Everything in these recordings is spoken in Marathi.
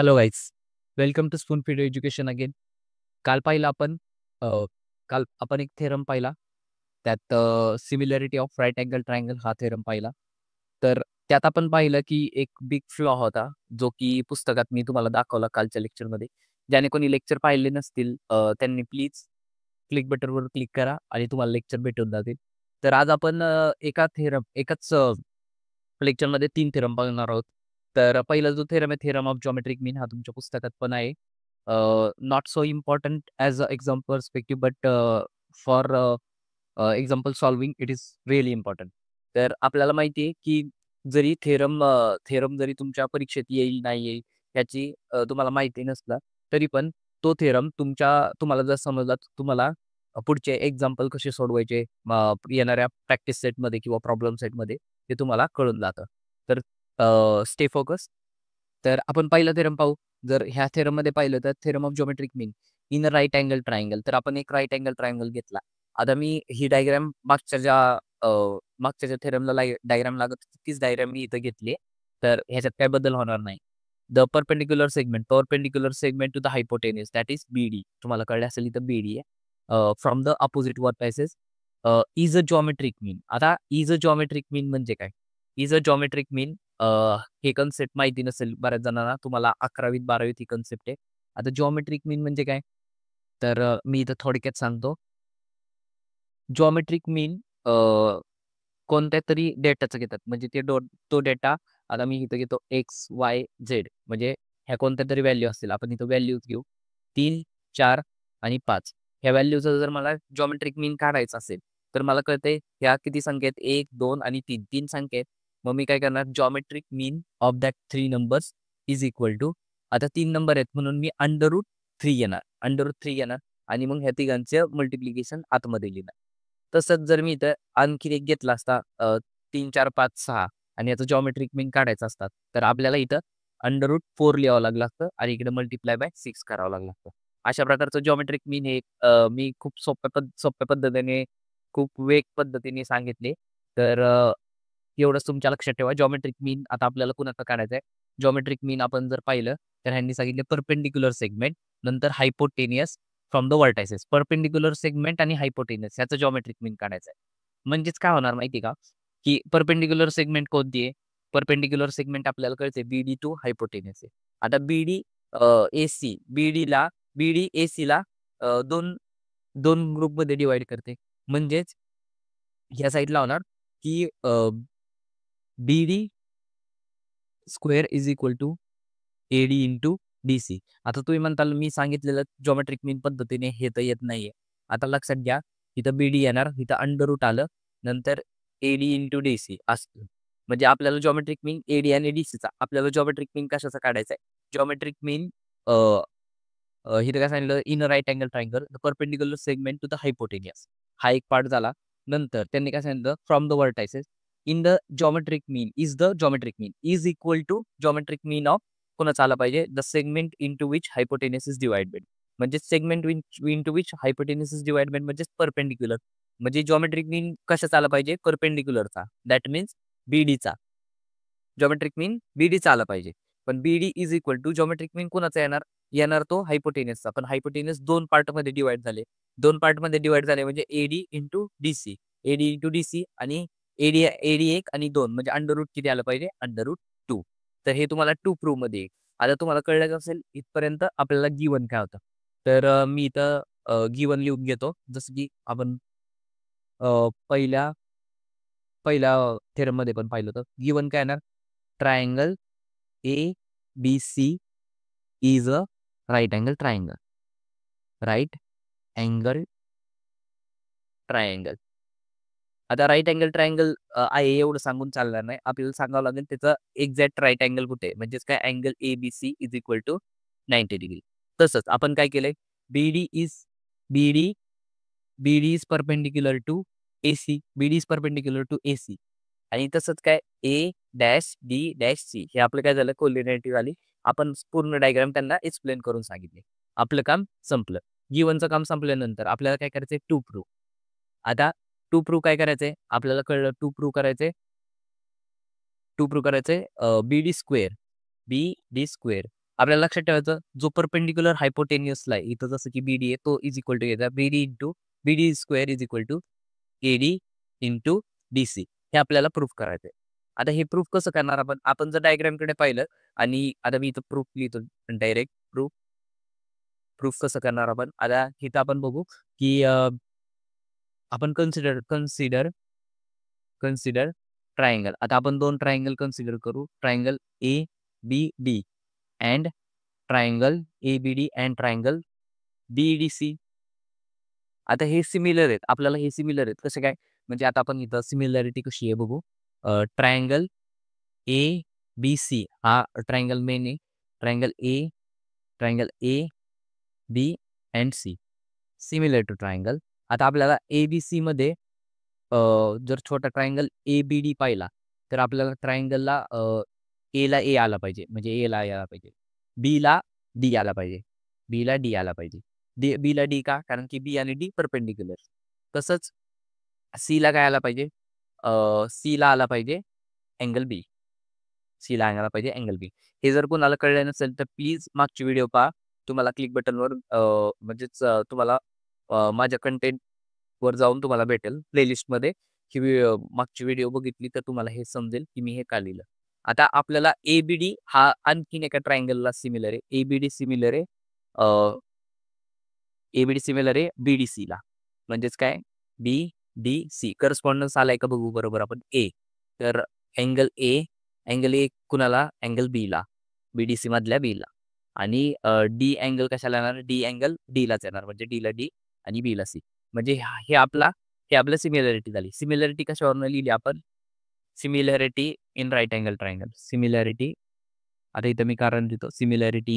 Hello guys, welcome two spoon feed education again. काल पाहिलं आपण अ, काल आपण एक थेरम पाहिला. त्यात similarity of right angle triangle हा थेरम पाहिला. तर त्यात आपण पाहिलं की एक बिग फ्लॉ होता, जो की पुस्तकात मी तुम्हाला दाखवला कालच्या लेक्चरमध्ये. ज्याने कोणी लेक्चर पाहिले नसतील त्यांनी प्लीज क्लिक बटनवर क्लिक करा आणि तुम्हाला लेक्चर भेटून जातील. तर आज आपण एकाच लेक्चरमध्ये 3 थेरम पाहणार आहोत. तर पहिला जो थेरम आहे, थेरम ऑफ जॉमेट्रिक मीन, हा तुमच्या पुस्तकात पण आहे. Not so important as a exam perspective, but for example solving it is really important. तर आपल्याला माहिती आहे, की जरी थेरम जरी तुमच्या परीक्षेत येईल, नाही येईल, याची तुम्हाला माहिती नसला, तरी पण तो थेरम तुम्हाला जर समजला, तर तुम्हाला पुढचे एक्झाम्पल कसे सोडवायचे येणाऱ्या प्रॅक्टिस सेटमध्ये किंवा प्रॉब्लेम सेटमध्ये ते तुम्हाला कळून जातं. तर स्टे फोकस. तर आपण पहिला थेरम पाहू. जर ह्या थेरममध्ये पाहिलं तर theorem of geometric mean in a right angle triangle. तर आपण एक राईट अँगल ट्रायंगल घेतला. आता मी ही डायग्राम मागच्या ज्या थेरमला डायग्राम लागत होती, तीच डायग्राम मी इथं घेतली. तर ह्याच्यात काय बदल होणार नाही. The perpendicular segment to the hypotenuse that is BD. तुम्हाला कळलं असेल इथं बीडी आहे. From the opposite vertices is a geometric mean. आता इज अ जॉमेट्रिक मीन म्हणजे काय? इज अ जॉमेट्रिक मीन हे कन्सेप्ट माहिती नसेल बऱ्याच जणांना. तुम्हाला 11वीत 12वीत ही कन्सेप्ट आहे. आता जॉमेट्रिक मीन म्हणजे काय? तर मी इथं थोडक्यात सांगतो. जॉमेट्रिक मीन कोणत्यातरी डेटाचं घेतात. म्हणजे तो डेटा आता मी इथं घेतो एक्स, वाय, झेड. म्हणजे ह्या कोणत्यातरी व्हॅल्यू असतील. आपण इथं व्हॅल्यूज घेऊ 3, 4 आणि 5. ह्या व्हॅल्यूचा जर मला जॉमेट्रिक मीन काढायचा असेल, तर मला कळतंय ह्या किती संख्या आहेत? 1, 2 आणि 3. 3 संख्या आहेत. मग मी काय करणार? Geometric mean of that 3 numbers is equal to, आता 3 नंबर आहेत म्हणून मी √3 येणार. √3 येणार आणि मग ह्या तिघांचं मल्टिप्लिकेशन आतमध्ये लिहिणार. तसंच जर मी इथं आणखी एक घेतला असता 3, 4, 5, 6 आणि याचं जॉमेट्रिक मीन काढायचं असतात, तर आपल्याला इथं √4 लिहावं लागलं असतं आणि इकडे मल्टिप्लाय बाय 6 करावं लागलं असतं. अशा प्रकारचं जॉमेट्रिक मीन हे मी खूप सोप्या पद्धतीने, खूप वेग पद्धतीने सांगितले. तर एवढंच तुमच्या लक्षात ठेवा. जॉमेट्रिक मीन आता आपल्याला कुणाचं काढायचं आहे? जॉमेट्रिक मीन आपण जर पाहिलं, तर ह्यांनी सांगितले परपेंडिक्युलर सेगमेंट, नंतर hypotenuse from the vertices. Perpendicular segment आणि हायपोटेनियस याचं जॉमेट्रिक मीन काढायचं आहे. म्हणजेच काय होणार माहिती आहे का? की परपेंडिक्युलर सेगमेंट कोणती आहे? परपेंडिक्युलर सेगमेंट आपल्याला कळते बीडी टू हायपोटेनियस आहे. आता एसी बीडी एसीला दोन दोन ग्रुपमध्ये डिवाइड करते. म्हणजेच ह्या साईडला होणार की BD square is equal to AD into DC. आता तुम्ही म्हणताल मी सांगितलेलं जॉमेट्रिक मीन पद्धतीने हे तर येत नाहीये. आता लक्षात घ्या, इथं बीडी येणार, इथं अंडर रूट आलं, नंतर एडी इंटू डीसी असतं. म्हणजे आपल्याला जॉमेट्रिक मीन एडी आणि डीसीचा, आपल्याला जॉमेट्रिक मीन कशाचा काढायचा आहे? जॉमेट्रिक मीन इथं काय सांगितलं? In a right angle triangle the perpendicular segment to the hypotenuse. हा एक पार्ट झाला. नंतर त्यांनी काय सांगितलं? From the vertices in the geometric mean is the geometric mean is equal to geometric mean of कोणाचा आला पाहिजे? The segment into which hypotenuse is divided. म्हणजे segment into which hypotenuse is divided म्हणजे परपेंडिक्युलर. म्हणजे जॉमेट्रिक मीन कशाचा आला पाहिजे? परपेंडिक्युलरचा. दॅट मीन्स बीडीचा. जॉमेट्रिक मीन बीडीचा आला पाहिजे. पण बीडी इज इक्वल टू जॉमेट्रिक मीन कोणाचा येणार? येणार तो हायपोटेनियसचा. पण हायपोटेनियस 2 पार्टमध्ये डिवाइड झाले. 2 पार्टमध्ये डिवाइड झाले म्हणजे AD into DC. AD into DC आणि एडी एडी 1 आणि 2 म्हणजे अंडर रूट किती आलं पाहिजे? √2. तर हे तुम्हाला 2 प्रूव्ह मध्ये येईल. आता तुम्हाला कळलं असेल इथपर्यंत आपल्याला गिवन काय होतं. तर मी इथं गिवन लिहून घेतो. जसं की आपण पहिल्या पहिल्या थेरममध्ये पण पाहिलं होतं. गिवन काय येणार? Triangle A B C is a right angle triangle. Right angle triangle. आता राईट अँगल ट्रायंगल आहे एवढं सांगून चालणार नाही. आपल्याला सांगावं लागेल त्याचं एक्झॅक्ट राईट अँगल कुठे आहे? म्हणजेच काय? Angle ABC is equal to 90 degree. तसंच आपण काय केलंय? BD is BD BD is perpendicular to AC. BD is perpendicular to AC. आणि तसंच काय? A dash D dash C हे आपलं काय झालं? कोलिनिटी वाली आपण पूर्ण डायग्राम त्यांना एक्सप्लेन करून सांगितले. आपलं काम संपलं. गिव्हनचं काम संपल्यानंतर आपल्याला काय करायचंय? To prove. आता टू प्रूव्ह काय करायचंय? आपल्याला कळलं टू प्रूव्ह करायचंय. बीडी स्क्वेअर. बीडी स्क्वेअर आपल्याला लक्षात ठेवायचं जो परपेंडिक्युलर हायपोटेनियसला आहे इथं जसं की बीडी आहे तो इज इक्वल टू याचा BD into BD square is equal to AD into DC हे आपल्याला प्रूफ करायचं आहे. आता हे प्रूफ कसं करणार आपण जर डायग्रामकडे पाहिलं आणि आता मी इथं प्रूफ लिहितो डायरेक्ट प्रूफ प्रूफ कसं करणार आता इथं आपण बघू की आपण कन्सिडर कन्सिडर कन्सिडर ट्रायंगल. आता आपण दोन ट्रायंगल कन्सिडर करू triangle A B D and triangle A B D and triangle B D C. आता हे सिमिलर आहेत आपल्याला हे सिमिलर आहेत कसे काय म्हणजे आता आपण इथं सिमिलॅरिटी कशी आहे बघू. ट्रायंगल ए बी सी हा ट्रायंगल मेन आहे. Triangle A B and C similar to triangle. आता आपल्याला ए बी सी मध्ये जर छोटा ट्रायंगल ए बी डी पाहिला तर आपल्याला ट्रायंगलला ए ला ए आला पाहिजे म्हणजे ए ला आला पाहिजे. बी ला डी आला पाहिजे. बी ला डी आला पाहिजे. बी ला डी का कारण की बी आणि डी परपेंडिक्युलर. तसंच सी ला काय आला पाहिजे सी ला आला पाहिजे अँगल बी. सी ला आला पाहिजे अँगल बी. हे जर कोणाला कळलं नसेल तर प्लीज मागची व्हिडिओ पहा. तुम्हाला क्लिक बटनवर म्हणजेच तुम्हाला माझ्या कंटेंट वर जाऊन तुम्हाला भेटेल प्लेलिस्टमध्ये ही मागची व्हिडिओ बघितली तर तुम्हाला हे समजेल की मी हे का लिहिलं. आता आपल्याला एबीडी हा आणखीन एका ट्रायंगलला सिमिलर आहे. एबीडी सिमिलर आहे एबीडी सिमिलर आहे बीडीसी ला म्हणजेच काय बी डी सी करस्पॉन्डन्स आलाय का बघू बरोबर आपण ए तर अँगल ए कुणाला अँगल बी ला बीडीसी मधल्या बी ला आणि डी अँगल कशाला येणार डी अँगल डी लाच येणार म्हणजे डी ला डी आणि बी ला सी म्हणजे हे आपलं सिमिलॅरिटी झाली. सिमिलॅरिटी कशावरून लिहिली आपण similarity in right angle triangle. Similarity आता इथं मी कारण देतो सिमिलॅरिटी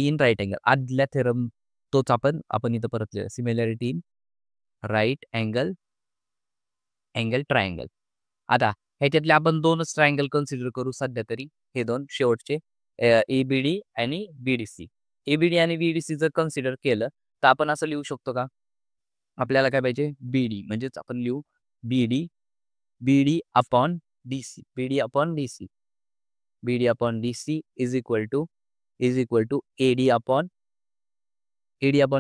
इन राईट अँगल आदल्या थेरम तोच आपण इथं परत लिहिला similarity in right angle triangle. आता ह्याच्यातले आपण दोनच ट्रायंगल कन्सिडर करू सध्या तरी हे दोन शेवटचे एबीडी आणि बीडीसी. एबीडी आणि बीडीसी जर कन्सिडर केलं तर आपण असं लिहू शकतो का आपल्याला काय पाहिजे बीडी म्हणजेच आपण लिहू BD upon DC is equal to AD upon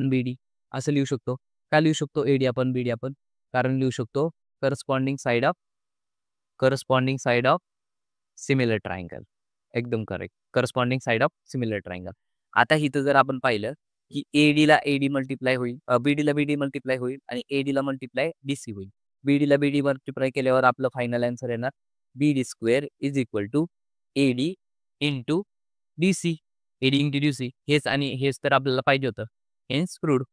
BD असं लिहू शकतो. काय लिहू शकतो एडी अपॉन बीडी आपण कारण लिहू शकतो corresponding side of similar triangle. एकदम correct corresponding side of similar triangle. आता इथं जर आपण पाहिलं की एडी ला एडी मल्टिप्लाय होईल बीडी ला बीडी मल्टिप्लाय होईल आणि एडी ला मल्टिप्लाय डीसी होईल. बीडी ला बीडी मल्टिप्लाय केल्यावर आपलं फायनल आन्सर येणार BD square is equal to AD into DC. AD into DC हेच तर आपल्याला पाहिजे होतं. हेन्स प्रूव्ड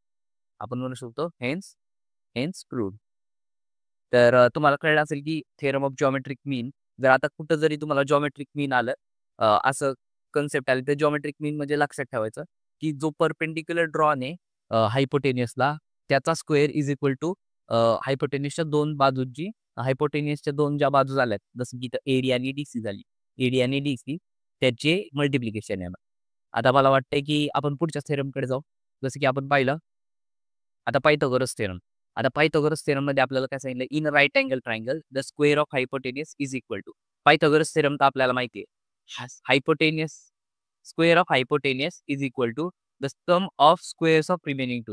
आपण म्हणू शकतो हेन्स प्रूव्ड. तर तुम्हाला कळलं असेल की थेरम ऑफ जॉमेट्रिक मीन जर आता कुठं जरी तुम्हाला जॉमेट्रिक मीन आलं असं कन्सेप्ट आले तर जॉमेट्रिक मीन म्हणजे लक्षात ठेवायचं की जो परपेंडिक्युलर ड्रॉन आहे हायपोटेनियसला त्याचा स्क्वेअर इज इक्वल टू हायपोटेनियसच्या दोन बाजूंची हायपोटेनियसच्या दोन ज्या बाजू झाल्यात जसं की एडी आणि डीसी झाली एडी आणि डीसी त्याचे मल्टिप्लिकेशन आहे. आता मला वाटतंय की आपण पुढच्या थेरमकडे जाऊ जसं की आपण पाहिलं आता पायथागोरस थेरम. आता पायथागोरस थेरम मध्ये आपल्याला काय सांगितलं in right angle triangle the square of hypotenuse is equal to Pythagoras theorem तर आपल्याला माहिती आहे hypotenuse square of hypotenuse is equal to the sum of squares of remaining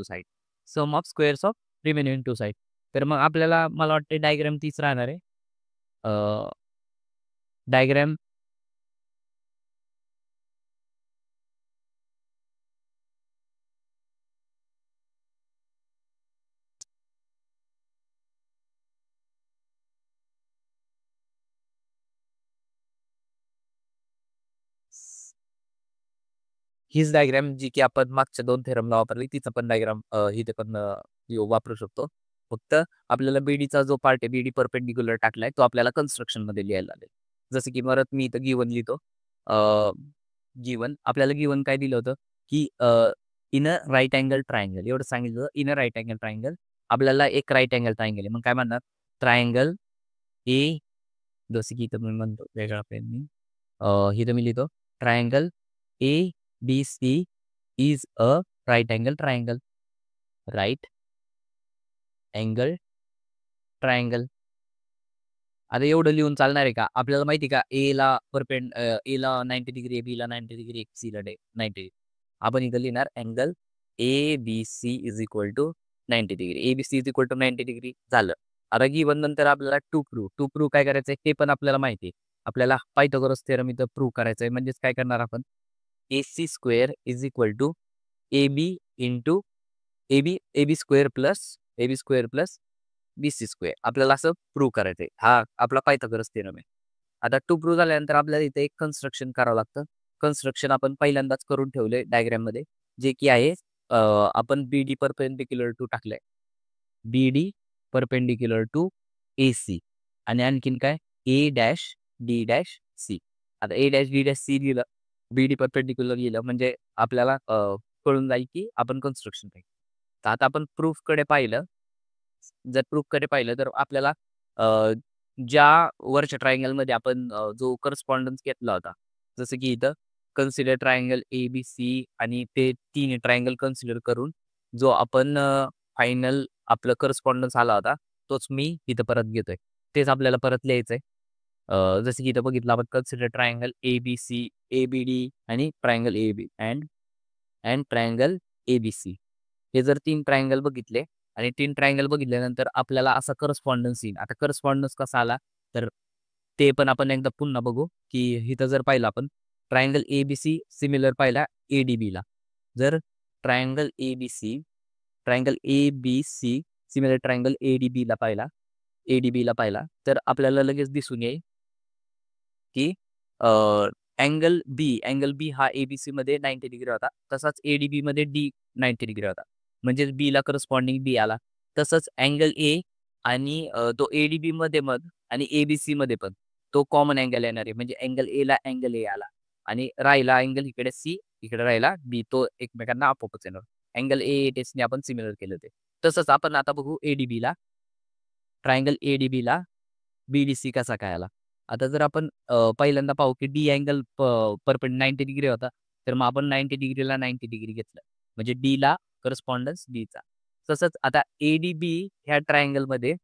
two side. तर मग आपल्याला मला वाटतं डायग्राम तीच राहणार आहे डायग्राम हीच डायग्राम जी की आपण मागच्या दोन थेरमला वापरली तिचा पण डायग्राम इथे पण वापरू शकतो. फक्त आपल्याला बीडीचा जो पार्ट आहे बीडी परपेंडिक्युलर टाकलाय तो आपल्याला कन्स्ट्रक्शन मध्ये लिहायला लागेल. जसं की परत मी इथं गिवन लिहितो आपल्याला गिवन काय दिलं होतं की in a right angle triangle एवढं सांगितलं in a right angle triangle आपल्याला एक राईट अँगल ट्रायंगल आहे मग काय म्हणणार ट्रायंगल ए जसं की इथं मी म्हणतो वेगळा पेननी इथं मी लिहितो triangle A BC is a right angle triangle. Right angle triangle. आता एवढं लिहून चालणार आहे का? आपल्याला माहिती आहे का एला एला 90 डिग्री, बीला 90 डिग्री, सीला 90 डिग्री. आपण इथं लिहिणार angle ABC is equal to 90 degree. ABC is equal to 90 degree झालं. आता गिवन नंतर आपल्याला टू प्रूव्ह काय करायचंय ते पण आपल्याला माहिती आहे. आपल्याला पायथागोरस थेरम इथं प्रूव्ह करायचंय. म्हणजेच काय करणार आपण AC square is equal to AB into AB square plus BC square आपल्याला असं प्रूव्ह करायचंय. हा आपला पायथागोरस थेरम आहे. आता टू प्रूव्ह झाल्यानंतर आपल्याला इथे एक कन्स्ट्रक्शन करावं लागतं. कन्स्ट्रक्शन आपण पहिल्यांदाच करून ठेवले डायग्राम मध्ये, जे की आहे आपण BD परपेंडिक्युलर टू टाकलंय. BD परपेंडिक्युलर टू AC आणि आणखीन काय A dash D dash C. आता A dash D dash C लिहिलं, BD परपेंडिक्युलर लिहिलं म्हणजे आपल्याला कळून जाईल की आपण कन्स्ट्रक्शन पाहिजे. तर आता आपण प्रूफकडे पाहिलं. जर प्रूफकडे पाहिलं तर आपल्याला ज्या वरच्या ट्रायंगलमध्ये आपण जो करस्पॉन्डन्स घेतला होता, जसं की इथं कन्सिडर ट्रायंगल ABC आणि ते तीन ट्रायंगल कन्सिडर करून जो आपण फायनल आपलं करस्पॉन्डन्स आला होता, तोच मी इथं परत घेतोय. तेच आपल्याला परत लिहायचंय. जसं की इथं बघितलं आपण कन्सिडर ट्रायंगल ABC, ABD आणि triangle AB and triangle ABC. हे जर तीन ट्रायंगल बघितले आणि तीन ट्रायंगल बघितल्यानंतर आपल्याला असा करस्पॉन्डन्स येईल. आता करस्पॉन्डन्स कसा आला तर ते पण आपण एकदा पुन्हा बघू, की इथं जर पाहिलं आपण ट्रायंगल ABC सिमिलर पाहिला ADB ला. जर triangle ABC similar triangle ADB ला पाहिला तर आपल्याला लगेच दिसून येईल की अँगल बी हा ABC मध्ये 90 डिग्री होता, तसाच ADB मध्ये D 90 डिग्री होता. म्हणजेच B ला करस्पॉन्डिंग B आला. तसंच अँगल A आणि तो ADB मध्ये आणि ABC मध्ये पण तो कॉमन अँगल येणार आहे. म्हणजे अँगल A ला अँगल A आला आणि राहिला अँगल इकडे C, इकडे राहिला B, तो एकमेकांना आपोआपच येणार. अँगल A टेस्टने आपण सिमिलर केलं ते. तसंच आपण आता बघू ट्रायंगल ADB ला BDC कसा काय आला. आता जर आपण पहिल्यांदा पाहू की D अँगल परपेंड 90 डिग्री होता, तर मग आपण 90 डिग्रीला 90 डिग्री घेतलं. म्हणजे D ला करस्पॉन्डन्स Dचा. तसंच आता ADB ह्या ट्रायंगलमध्ये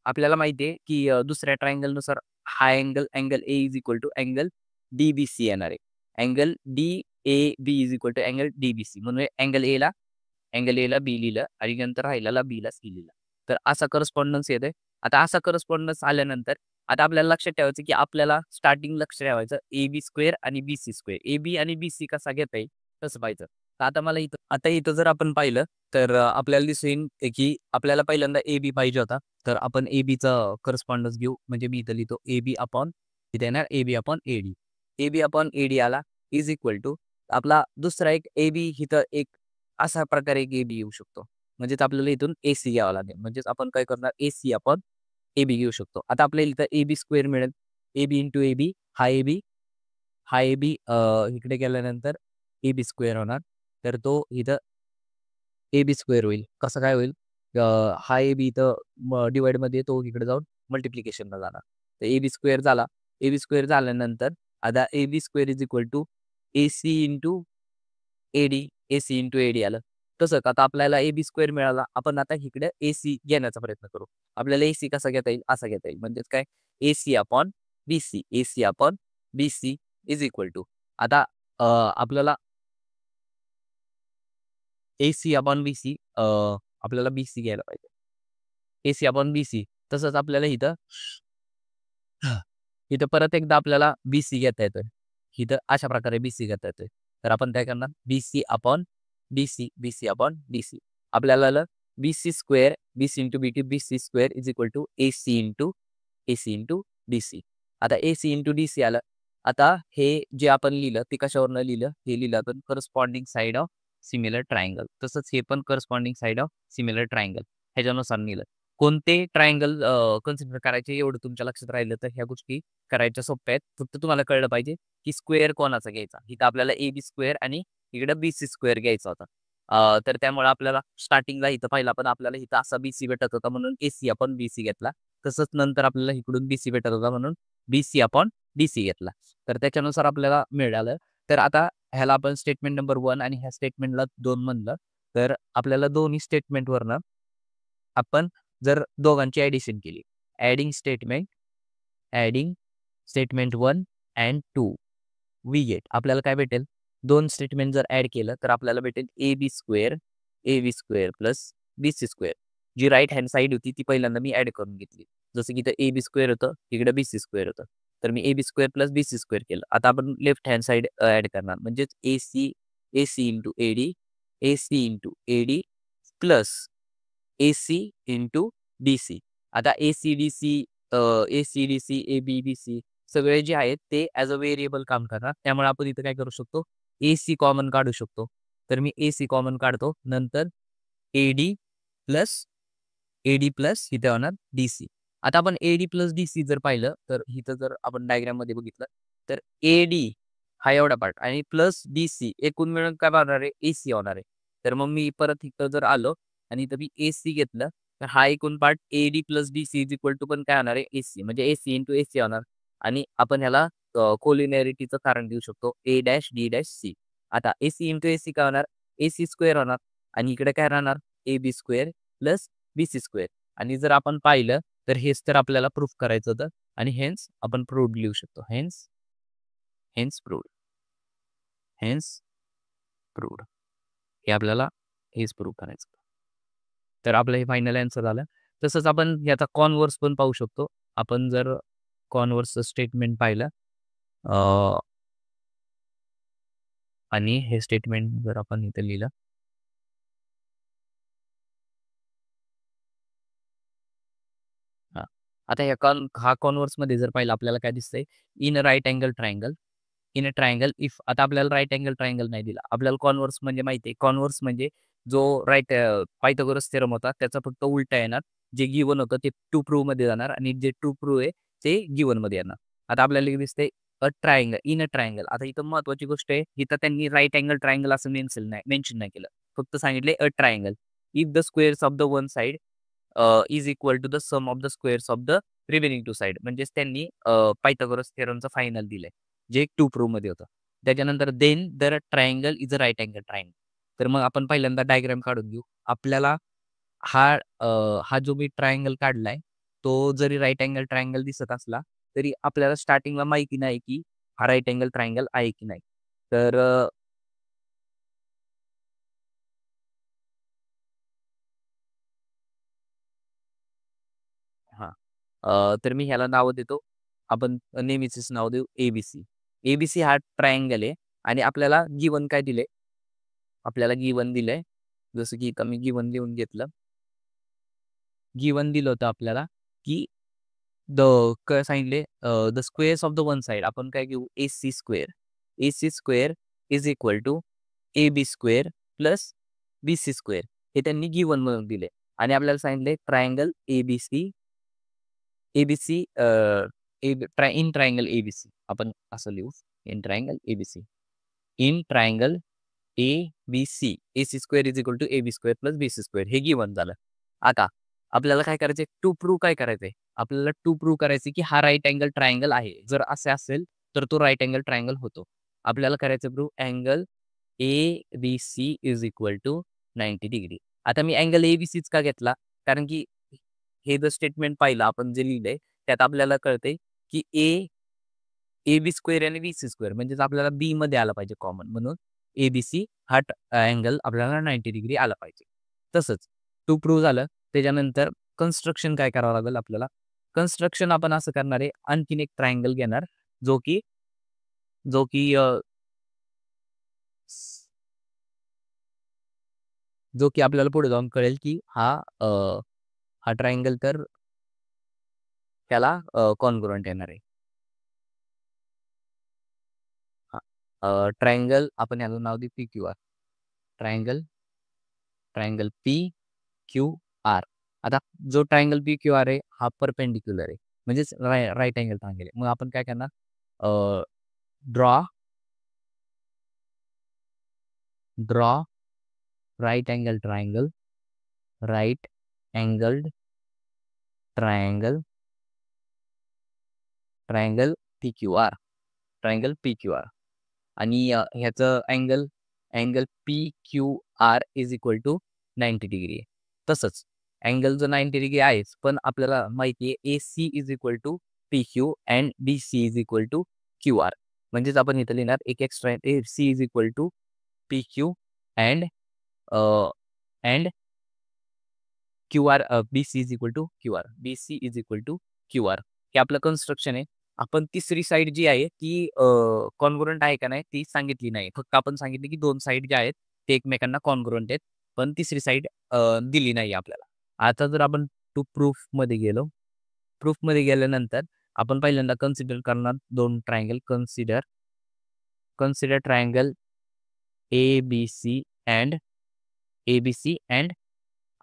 आपल्याला माहिती आहे की दुसऱ्या ट्रायंगलनुसार हा angle A is equal to angle DBC येणार आहे. Angle DAB is equal to angle DBC. म्हणून अँगल A ला B लिहिलं आणि नंतर राहिलेला B ला C लिहिलं. तर असा करस्पॉन्डन्स येतोय. आता असा करस्पॉन्डन्स आल्यानंतर आता आपल्याला लक्षात ठेवायचं की आपल्याला स्टार्टिंग लक्ष ठेवायचं AB स्क्वेअर आणि BC स्क्वेअर. AB आणि BC कसा घेता येईल तसं पाहायचं. तर आता इथं जर आपण पाहिलं तर आपल्याला दिसेल की आपल्याला पहिल्यांदा AB पाहिजे होता. तर आपण ABचा करस्पॉन्डन्स घेऊ. म्हणजे मी इथं लिहितो AB अपॉन इथे येणार AB upon AD. AB upon AD आला इज इक्वल टू आपला दुसरा एक AB इथं एक अशा प्रकारे एक AB येऊ शकतो. म्हणजेच आपल्याला इथून AC घ्यावा लागेल. म्हणजेच आपण काय करणार AC अपॉन AB घेऊ शकतो. आता आपल्याला इथं AB स्क्वेअर मिळेल. AB इंटू AB हा AB इकडे गेल्यानंतर AB स्क्वेअर होणार. तर तो इथं AB स्क्वेअर होईल. कसं काय होईल? हा AB इथं डिवाइडमध्ये तो इकडे जाऊन मल्टिप्लिकेशनला जाणार. तर AB स्क्वेअर झाला. AB स्क्वेअर झाल्यानंतर आता AB square is equal to AC into AD आलं. तसंच आता आपल्याला AB स्क्वेअर मिळाला. आपण आता इकडे AC घेण्याचा प्रयत्न करू. आपल्याला AC कसा घेता येईल? असा घेता येईल. म्हणजेच काय AC upon BC is equal to आता आपल्याला AC अपॉन BC आपल्याला BC घ्यायला पाहिजे. AC अपॉन BC तसंच आपल्याला इथं परत एकदा आपल्याला BC घेता येतोय. इथं अशा प्रकारे BC घेता येतोय. तर आपण काय करणार BC upon BC upon BC. आपल्याला आलं BC square BC into BC square is equal to AC into DC. आता AC इंटू DC आलं. आता हे जे आपण लिहिलं ते कशावरनं लिहिलं? हे लिहिलं आपण corresponding side of similar triangle. तसंच हे पण corresponding side of similar triangle ह्याच्यानुसार लिहिलं. कोणते ट्रायंगल कन्सिडर करायचे एवढं तुमच्या लक्षात राहिलं तर ह्या गोष्टी करायच्या सोप्या आहेत. फक्त तुम्हाला कळलं पाहिजे की स्क्वेअर कोणाचा घ्यायचा. इथं आपल्याला AB स्क्वेअर आणि इकडे BC स्क्वेअर घ्यायचा होता. तर त्यामुळे आपल्याला स्टार्टिंगला इथं पाहिला पण आपल्याला इथं असा BC भेटत होता म्हणून AC आपण BC घेतला. तसंच नंतर आपल्याला इकडून BC भेटत होता म्हणून BC आपण DC घेतला. तर त्याच्यानुसार आपल्याला मिळालं. तर आता ह्याला आपण स्टेटमेंट नंबर 1 आणि ह्या स्टेटमेंटला 2 म्हणलं तर आपल्याला दोन्ही स्टेटमेंटवरनं आपण जर दोघांची ॲडिशन केली, adding statement adding statement 1 and 2 we get आपल्याला काय भेटेल 2 स्टेटमेंट जर ॲड केलं तर आपल्याला भेटेल A B square plus B C square. जी राईट हँड साईड होती ती पहिल्यांदा मी ॲड करून घेतली. जसं की इथं ए बी स्क्वेअर होतं, इकडे बी सी स्क्वेअर होतं. तर मी A B square plus B C square केलं. आता आपण लेफ्ट हँड साईड ॲड करणार म्हणजेच A C into A D plus A C into D C. आता A C D C A B B C सगळे जे आहेत ते ॲज अ व्हेरिएबल काम करणार. त्यामुळे आपण इथं काय करू शकतो ए सी कॉमन काढू शकतो. तर मी ए सी कॉमन काढतो. नंतर ए डी प्लस इथे होणार डी सी. आता आपण A D plus D C जर पाहिलं तर इथं जर आपण डायग्राममध्ये बघितलं तर ए डी हा एवढा पार्ट आणि प्लस डी सी एकूण मिळून काय होणार आहे ए सी होणार आहे. तर मग मी परत इथं जर आलो आणि इथं मी ए सी घेतलं तर हा एकूण part A D plus D C is equal to पण काय होणार आहे ए सी म्हणजे A C into A C होणार. आणि आपण ह्याला कोलिनॅरिटीचं कारण देऊ शकतो A dash D dash C. आता A C into A C काय होणार ए सी स्क्वेअर होणार आणि इकडे काय राहणार A B square plus B C square. आणि जर आपण पाहिलं तर हेच तर आपल्याला प्रूफ करायचं होतं आणि हेन्स आपण प्रूव्ड लिहू शकतो. हेन्स प्रूव्ड हे आपल्याला हेच प्रूव्ह करायचं. तर आपलं हे फायनल आन्सर झालं. तसंच आपण याचा कॉन्व्हर्स पण पाहू शकतो. आपण जर कॉन्व्हर्सचं स्टेटमेंट पाहिलं आणि हे स्टेटमेंट जर आपण इथे लिहिलं आता हा कॉन्व्हर्समध्ये जर पाहिलं आपल्याला काय दिसतंय in a right angle if आता आपल्याला राईट अँगल ट्रायंगल नाही दिला. आपल्याला कॉन्व्हर्स म्हणजे माहिती आहे कॉन्व्हर्स म्हणजे जो पायथागोरस थेरम होता त्याचा फक्त उलटा येणार. जे गिवन होतं ते टू प्रूव्ह मध्ये जाणार आणि जे टू प्रूव्ह आहे ते गिवन मध्ये येणार. आता आपल्याला दिसतंय इन अ ट्रायंगल. आता इथं महत्वाची गोष्ट आहे इथं त्यांनी राईट अँगल ट्रायंगल असं मेन्शन नाही केलं. फक्त सांगितले a triangle if the squares of the one side is equal to the sum of the squares of the remaining two side. म्हणजेच त्यांनी पायथागोरस थेरमचं फायनल दिलंय जे टू प्रूव्ह मध्ये होतं. त्याच्यानंतर then their triangle is a right angle triangle. तर मग आपण पहिल्यांदा डायग्राम काढून घेऊ. आपल्याला हा जो मी ट्रायंगल काढलाय तो जरी राईट अँगल ट्रायंगल दिसत असला तरी आपल्याला स्टार्टिंगला माहिती नाही की हा राईट अँगल ट्रायंगल आहे की नाही. तर तर मी ह्याला नाव देतो आपण नेहमीचेच नाव देऊ एबीसी. एबीसी हा ट्रायंगल आहे आणि आपल्याला गिवन काय दिले आपल्याला गिवन दिलंय जसं की इथं मी गिवन लिहून घेतलं. गिवन दिलं होतं आपल्याला की द काय सांगितले the squares of the one side आपण काय घेऊ A C square is equal to A B square plus B C square हे त्यांनी गिवन म्हणून दिले. आणि आपल्याला सांगितले triangle ABC ABC in triangle ABC आपण असं लिहू in triangle ABC in triangle ABC A C square is equal to A B square plus B C square हे गिवन झालं. आता आपल्याला काय करायचंय टू प्रूव्ह काय करायचंय आपल्याला टू प्रूव्ह करायचे की हा राईट अँगल ट्रायंगल आहे. जर असे असेल तर तो राईट अँगल ट्रायंगल होतो. आपल्याला करायचं prove angle A B C is equal to 90 degree. आता मी अँगल ए बी सीच का घेतला कारण की हे जर स्टेटमेंट पाहिलं आपण जे लिहिलंय त्यात आपल्याला कळतंय की ए बी स्क्वेअर आणि बी सी स्क्वेअर म्हणजेच आपल्याला बी मध्ये आला पाहिजे कॉमन म्हणून एबीसी हा अँगल आपल्याला 90 डिग्री आला पाहिजे. तसंच टू प्रूव्ह झालं त्याच्यानंतर कन्स्ट्रक्शन काय करावं लागेल आपल्याला कन्स्ट्रक्शन आपण असं करणार आहे आणखीन एक ट्रायंगल घेणार जो की जो की जो की आपल्याला पुढे जाऊन कळेल की हा ट्रायंगल तर त्याला कॉन्ग्रुएंट येणार आहे. ट्रायंगल आपण याला नाव देऊ P Q R. Triangle P Q R. आता जो ट्रायंगल पी क्यू आर आहे हा परपेंडिक्युलर आहे म्हणजेच राईट अँगल ट्रायंगल आहे. मग आपण काय करणार draw right angle triangle triangle P Q R आणि ह्याचं angle P Q R is equal to 90 degree आहे. तसंच अँगल जो 90 डिग्री आहेच पण आपल्याला माहिती आहे A C is equal to P Q and B C is equal to Q R. म्हणजेच आपण इथं लिहिणार एक extra C is equal to P Q and and Q R, B C is equal to Q R, B C is equal to Q R. हे आपलं कन्स्ट्रक्शन आहे. आपण तिसरी साईड जी आहे ती कॉन्ग्रुएंट आहे का नाही ती सांगितली नाही. फक्त आपण सांगितले की दोन साईड ज्या आहेत ते एकमेकांना कॉन्ग्रुएंट आहेत, पण तिसरी साईड दिली नाही आपल्याला. आता जर आपण टू प्रूफ मध्ये गेलो, प्रूफ मध्ये गेल्यानंतर आपण पहिल्यांदा कन्सिडर करणार दोन triangle. Consider triangle ABC and ABC and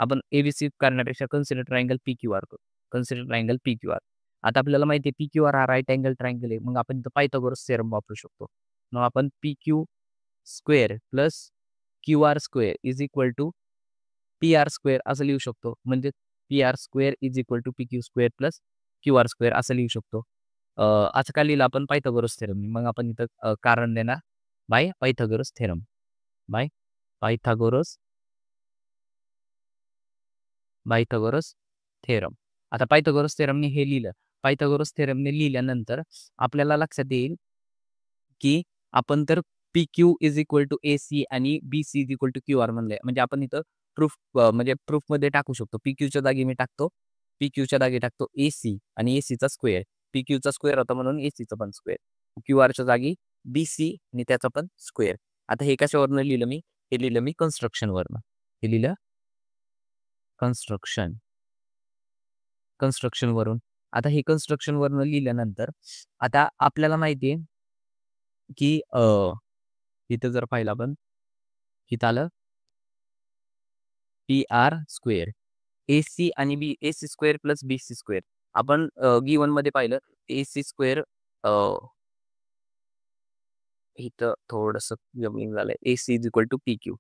आपण ABC करण्यापेक्षा कन्सिडर ट्रायंगल PQR करू. Consider triangle PQR. आता आपल्याला माहिती आहे PQR हा राईट अँगल ट्रायंगल आहे. मग आपण इथं पायथागोरस थेरम वापरू शकतो. मग आपण PQ square plus QR square is equal to PR square असं लिहू शकतो. म्हणजे PR square is equal to PQ square plus QR square असं लिहू शकतो. असं का लिहिलं आपण? Pythagoras theorem. मग आपण इथं कारण देणार by Pythagoras theorem, by Pythagoras Pythagoras theorem. आता पायथागोरस थेरमने हे लिहिलं. पायथागोरस थेरमने लिहिल्यानंतर आपल्याला लक्षात येईल की आपण तर P Q is equal to AC आणि BC is equal to QR म्हणलंय. म्हणजे आपण इथं प्रूफ म्हणजे प्रूफमध्ये टाकू शकतो. PQच्या जागी मी टाकतो, PQच्या जागी टाकतो AC आणि ACचा स्क्वेअर. PQचा स्क्वेअर होता म्हणून ACचा पण स्क्वेअर. QRच्या जागी BC आणि त्याचा पण स्क्वेअर. आता हे कशावरनं लिहिलं मी? हे लिहिलं मी कन्स्ट्रक्शनवरनं. हे लिहिलं कन्स्ट्रक्शन वरून. आता हे कन्स्ट्रक्शन वरून लिहिल्यानंतर आता आपल्याला माहिती आहे की इथं जर पाहिलं आपण, इथं आलं PR स्क्वेअर, AC आणि AC square plus BC square. आपण गिवन मध्ये पाहिलं AC स्क्वेअर, इथं थोडंसं जमिंग झालंय. AC is equal to PQ.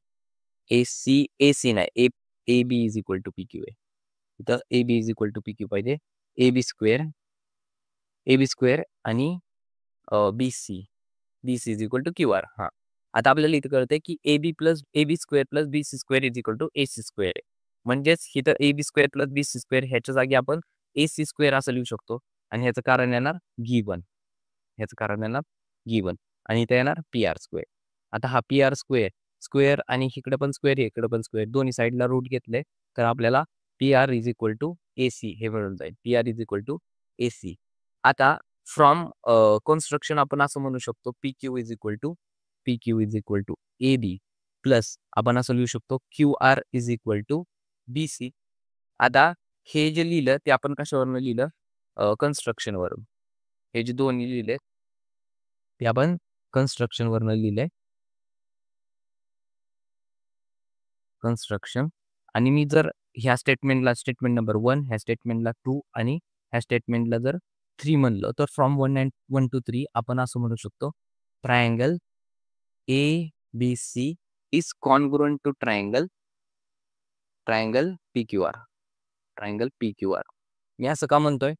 AC नाही, AB is equal to PQ आहे. इथं AB is equal to PQ पाहिजे. AB स्क्वेअर आणि BC is equal to QR. हा, आता आपल्याला इथं कळतंय की AB square plus BC square is equal to AC square आहे. म्हणजेच इथं AB square plus BC square ह्याच्या जागी आपण AC स्क्वेअर असं लिहू शकतो. आणि ह्याचं कारण येणार गिवन, आणि इथं येणार PR स्क्वेअर. आता हा PR स्क्वेअर आणि इकडे पण स्क्वेअर, इकडे पण स्क्वेअर, दोन्ही साईडला रूट घेतले तर आपल्याला PR is equal to AC हे मिळून जाईल. PR is equal to AC. आता फ्रॉम कन्स्ट्रक्शन आपण असं म्हणू शकतो PQ is equal to AB plus आपण असं लिहू शकतो QR is equal to BC. आता हे जे लिहिलं ते आपण कशावरून लिहिलं? कन्स्ट्रक्शनवरून. हे जे दोन्ही लिहिले ते आपण कन्स्ट्रक्शनवरून लिहिलंय. कन्स्ट्रक्शन. आणि मी जर ह्या स्टेटमेंटला स्टेटमेंट नंबर 1, ह्या स्टेटमेंटला 2 आणि ह्या स्टेटमेंटला जर 3 म्हणलं तर फ्रॉम 1 to 3 आपण असं म्हणू शकतो triangle ABC is congruent to triangle PQR. मी असं का म्हणतोय?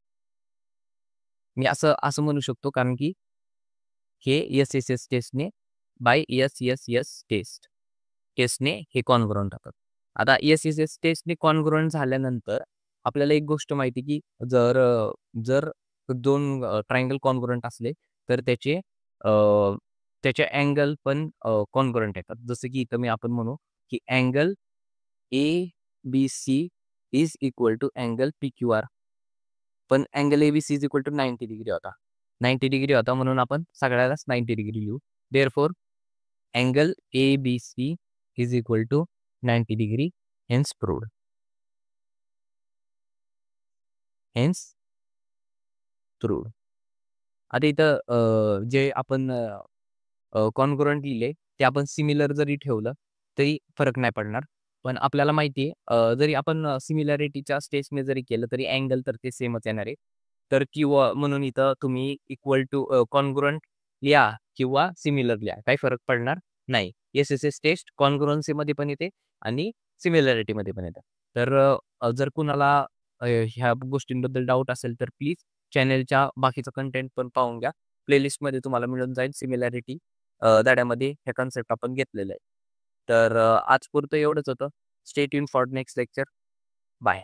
मी असं म्हणू शकतो कारण की हे SSS टेस्टने बाय SSS टेस्टने हे कॉन्ग्रुएंट होतात. आता SSS टेस्टने कॉन्ग्रुएंट झाल्यानंतर आपल्याला एक गोष्ट माहिती की जर दोन ट्रायंगल कॉन्ग्रुएंट असले तर त्याचे अँगल पण कॉन्ग्रुएंट येतात. जसं की इथं आपण म्हणू की angle ABC is equal to angle PQR. पण angle ABC is equal to 90 degree होता. 90 डिग्री होता म्हणून आपण सगळ्यालाच 90 डिग्री लिहू. Therefore angle ABC is equal to 90 degree. Hence proved. आता इथं जे आपण कॉन्ग्रुएंट लिहिले ते आपण सिमिलर जरी ठेवलं तरी फरक नाही पडणार. पण आपल्याला माहिती आहे जरी आपण सिमिलॅरिटीच्या स्टेजने जरी केलं तरी अँगल तर ते सेमच येणार आहे. तर किंवा म्हणून इथं तुम्ही इक्वल टू कॉन्ग्रुएंट लिहा किंवा सिमिलर लिहा, काही फरक पडणार नाही. SSS टेस्ट कॉन्ग्रुएन्सीमध्ये पण येते आणि सिमिलॅरिटीमध्ये पण येते. तर जर कुणाला ह्या गोष्टींबद्दल डाऊट असेल तर प्लीज चॅनेलच्या बाकीचं कंटेंट पण पाहून घ्या. प्लेलिस्टमध्ये तुम्हाला मिळून जाईल. सिमिलॅरिटी धड्यामध्ये हे कन्सेप्ट आपण घेतलेलं आहे. तर आज पुरतं एवढंच होतं. Stay tune for next lecture. Bye.